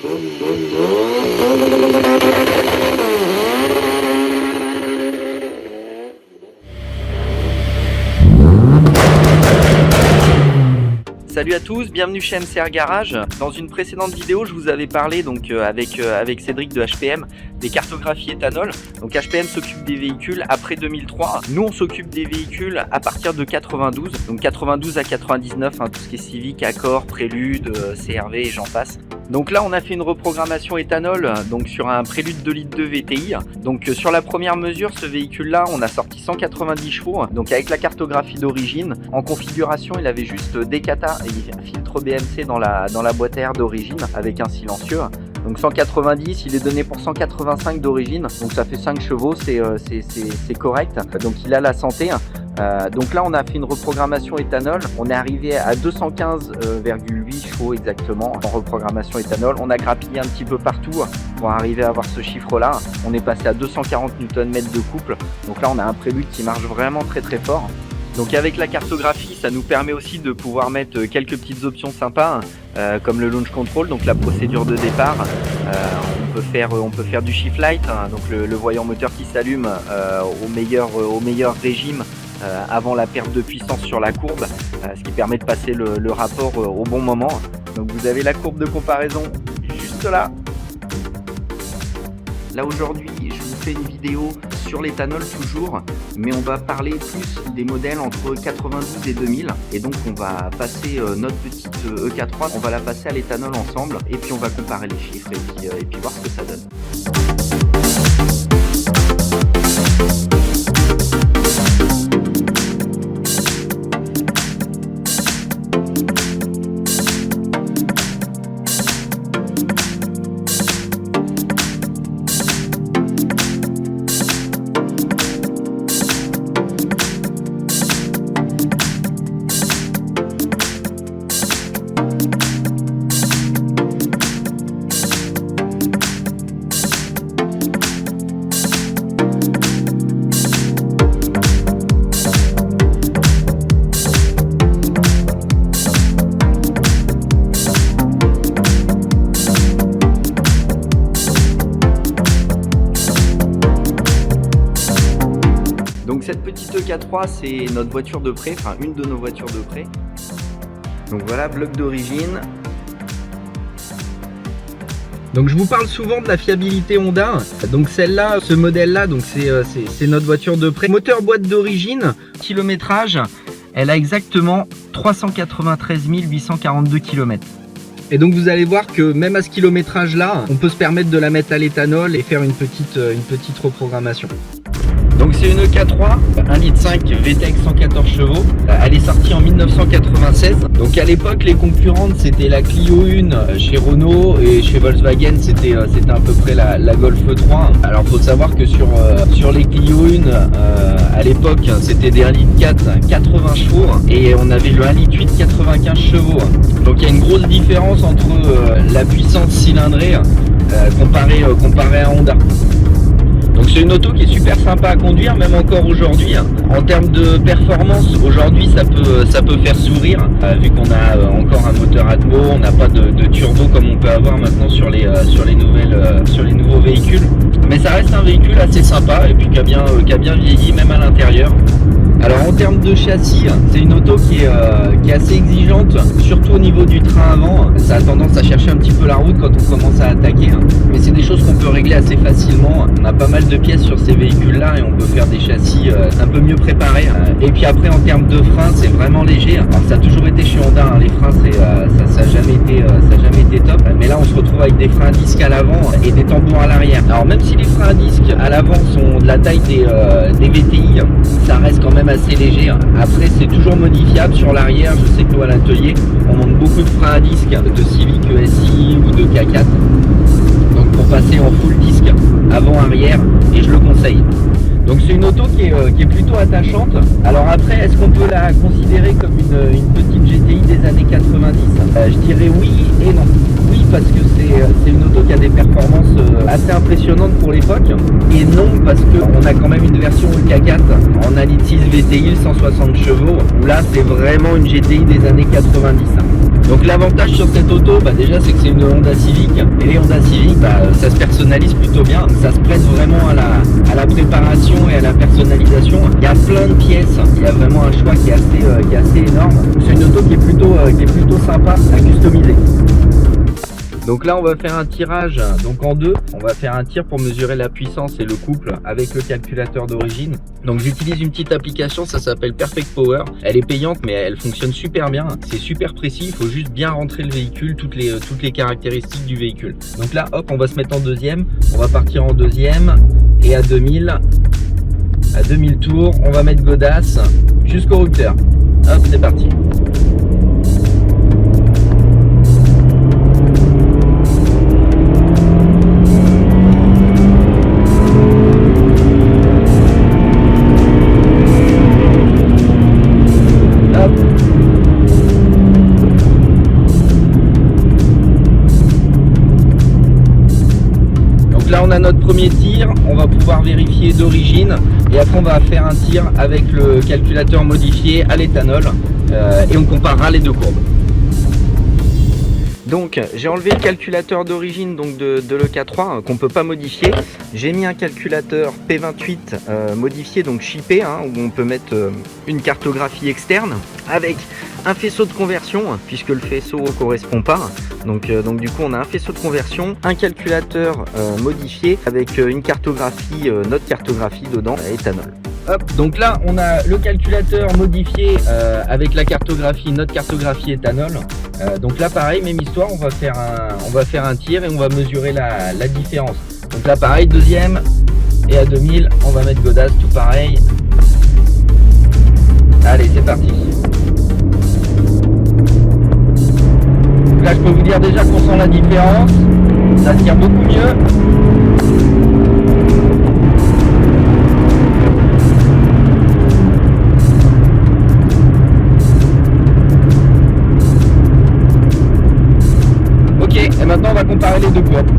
Salut à tous, bienvenue chez MCR Garage. Dans une précédente vidéo, je vous avais parlé donc avec Cédric de HPM des cartographies éthanol. Donc HPM s'occupe des véhicules après 2003. Nous, on s'occupe des véhicules à partir de 92. Donc 92 à 99, tout ce qui est Civic, Accord, Prélude, CR-V et j'en passe. Donc là, on a fait une reprogrammation éthanol donc sur un Prélude 2 litres 2 VTI. Donc sur la première mesure, ce véhicule-là, on a sorti 190 chevaux. Donc avec la cartographie d'origine, en configuration, il avait juste des cata et un filtre BMC dans la boîte à air d'origine avec un silencieux. Donc 190, il est donné pour 185 d'origine. Donc ça fait 5 chevaux, c'est correct. Donc il a la santé. Donc là on a fait une reprogrammation éthanol, on est arrivé à 215,8 chevaux exactement en reprogrammation éthanol. On a grappillé un petit peu partout pour arriver à avoir ce chiffre là. On est passé à 240 Nm de couple, donc là on a un Prélude qui marche vraiment très très fort. Donc avec la cartographie, ça nous permet aussi de pouvoir mettre quelques petites options sympas comme le launch control, donc la procédure de départ. On peut faire du shift light, donc le voyant moteur qui s'allume au meilleur régime avant la perte de puissance sur la courbe, ce qui permet de passer le rapport au bon moment. Donc vous avez la courbe de comparaison juste là. Là aujourd'hui, je vous fais une vidéo sur l'éthanol toujours, mais on va parler plus des modèles entre 92 et 2000. Et donc on va passer notre petite EK3, on va la passer à l'éthanol ensemble, et puis on va comparer les chiffres et puis voir ce que ça donne. Donc cette petite EK3, c'est notre voiture de prêt, enfin une de nos voitures de prêt. Donc voilà, bloc d'origine. Donc je vous parle souvent de la fiabilité Honda. Donc celle-là, ce modèle-là, donc c'est notre voiture de prêt. Moteur boîte d'origine, kilométrage, elle a exactement 393 842 km. Et donc vous allez voir que même à ce kilométrage-là, on peut se permettre de la mettre à l'éthanol et faire une petite reprogrammation. Donc c'est une EK3, 1,5 litre VTEC 114 chevaux, elle est sortie en 1996. Donc à l'époque les concurrentes c'était la Clio 1 chez Renault et chez Volkswagen c'était à peu près la Golf 3. Alors faut savoir que sur les Clio 1 à l'époque c'était des 1,4 litre 80 chevaux et on avait le 1,8 litre 95 chevaux. Donc il y a une grosse différence entre la puissance cylindrée comparée à Honda. Donc c'est une auto qui est super sympa à conduire, même encore aujourd'hui. En termes de performance, aujourd'hui ça peut faire sourire, vu qu'on a encore un moteur Atmo, on n'a pas de turbo comme on peut avoir maintenant sur les nouveaux véhicules. Mais ça reste un véhicule assez sympa et puis qui a bien vieilli même à l'intérieur. Alors en termes de châssis, c'est une auto qui est assez exigeante, surtout au niveau du train avant. Ça a tendance à chercher un petit peu la route quand on commence à attaquer. Mais c'est des choses qu'on peut régler assez facilement. On a pas mal de pièces sur ces véhicules-là et on peut faire des châssis un peu mieux préparés. Et puis après en termes de freins, c'est vraiment léger. Alors ça a toujours été chez Honda, les freins ça n'a jamais été top. Mais là on se retrouve avec des freins à disque à l'avant et des tambours à l'arrière. Alors même si les freins à disque à l'avant sont de la taille des VTI, ça reste quand même assez léger. Après c'est toujours modifiable sur l'arrière. Je sais que nous à l'atelier on monte beaucoup de freins à disque de Civic ESI ou de K4, donc pour passer en full disque avant-arrière, et je le conseille. Donc c'est une auto qui est plutôt attachante. Alors après, est-ce qu'on peut la considérer comme une petite GTI des années 90 ? Je dirais oui et non. Oui, parce que c'est une auto qui a des performances assez impressionnantes pour l'époque. Et non, parce qu'on a quand même une version K4 en 1,6 VTI 160 chevaux, où là c'est vraiment une GTI des années 90. Donc l'avantage sur cette auto, déjà c'est que c'est une Honda Civic, et les Honda Civic, ça se personnalise plutôt bien, ça se prête vraiment à la préparation et à la personnalisation. Il y a plein de pièces, il y a vraiment un choix qui est assez énorme. C'est une auto qui est plutôt sympa à customiser. Donc là on va faire un tirage donc en deux, on va faire un tir pour mesurer la puissance et le couple avec le calculateur d'origine. Donc j'utilise une petite application, ça s'appelle Perfect Power, elle est payante mais elle fonctionne super bien, c'est super précis, il faut juste bien rentrer le véhicule, toutes les caractéristiques du véhicule. Donc là hop, on va se mettre en deuxième, on va partir en deuxième et à 2000 tours, on va mettre godasse jusqu'au rupteur. Hop, c'est parti. Là on a notre premier tir, on va pouvoir vérifier d'origine et après on va faire un tir avec le calculateur modifié à l'éthanol et on comparera les deux courbes. Donc j'ai enlevé le calculateur d'origine donc de l'EK3 qu'on ne peut pas modifier. J'ai mis un calculateur P28 modifié, donc chippé, où on peut mettre une cartographie externe avec un faisceau de conversion puisque le faisceau ne correspond pas. Donc du coup on a un faisceau de conversion, un calculateur modifié avec une cartographie, notre cartographie dedans, éthanol. Hop, donc là on a le calculateur modifié avec la cartographie, notre cartographie éthanol. Donc là pareil, même histoire, on va faire un tir et on va mesurer la différence. Donc là pareil, deuxième et à 2000 on va mettre godasse, tout pareil. Allez, c'est parti. Donc là je peux vous dire déjà qu'on sent la différence, ça tire beaucoup mieux. Et maintenant on va comparer les deux courbes.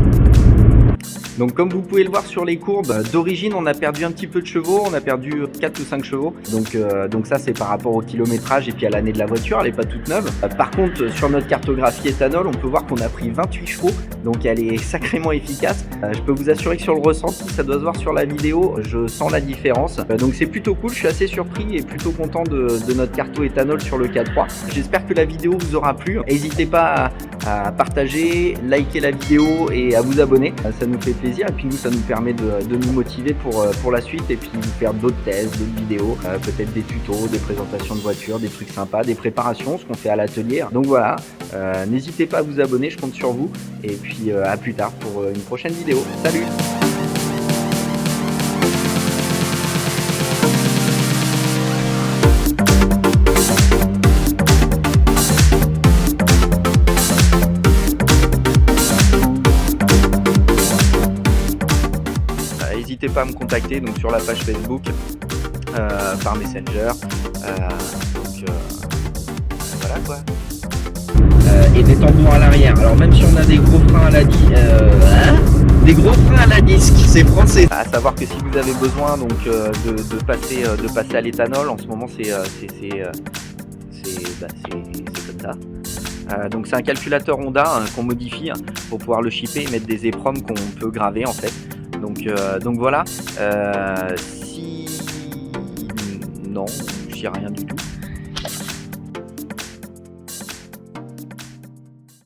Donc comme vous pouvez le voir sur les courbes d'origine, on a perdu un petit peu de chevaux, on a perdu 4 ou 5 chevaux. Donc ça c'est par rapport au kilométrage et puis à l'année de la voiture, elle n'est pas toute neuve. Par contre sur notre cartographie éthanol, on peut voir qu'on a pris 28 chevaux, donc elle est sacrément efficace. Je peux vous assurer que sur le ressenti, ça doit se voir sur la vidéo, je sens la différence. Donc c'est plutôt cool, je suis assez surpris et plutôt content de notre carto éthanol sur le K3. J'espère que la vidéo vous aura plu. N'hésitez pas à partager, liker la vidéo et à vous abonner, ça nous fait plaisir et puis nous ça nous permet de nous motiver pour la suite et puis faire d'autres tests, d'autres vidéos, peut-être des tutos, des présentations de voitures, des trucs sympas, des préparations, ce qu'on fait à l'atelier. Donc voilà, n'hésitez pas à vous abonner, je compte sur vous et puis à plus tard pour une prochaine vidéo. Salut! N'hésitez pas à me contacter donc sur la page Facebook, par Messenger. Voilà quoi. Et des tampons à l'arrière. Alors même si on a des gros freins à la des gros freins à la disque, c'est français. À savoir que si vous avez besoin donc de passer à l'éthanol, en ce moment c'est comme ça. Donc c'est un calculateur Honda qu'on modifie pour pouvoir le shipper et mettre des EPROM qu'on peut graver en fait. Donc voilà, si... Non, je dis rien du tout.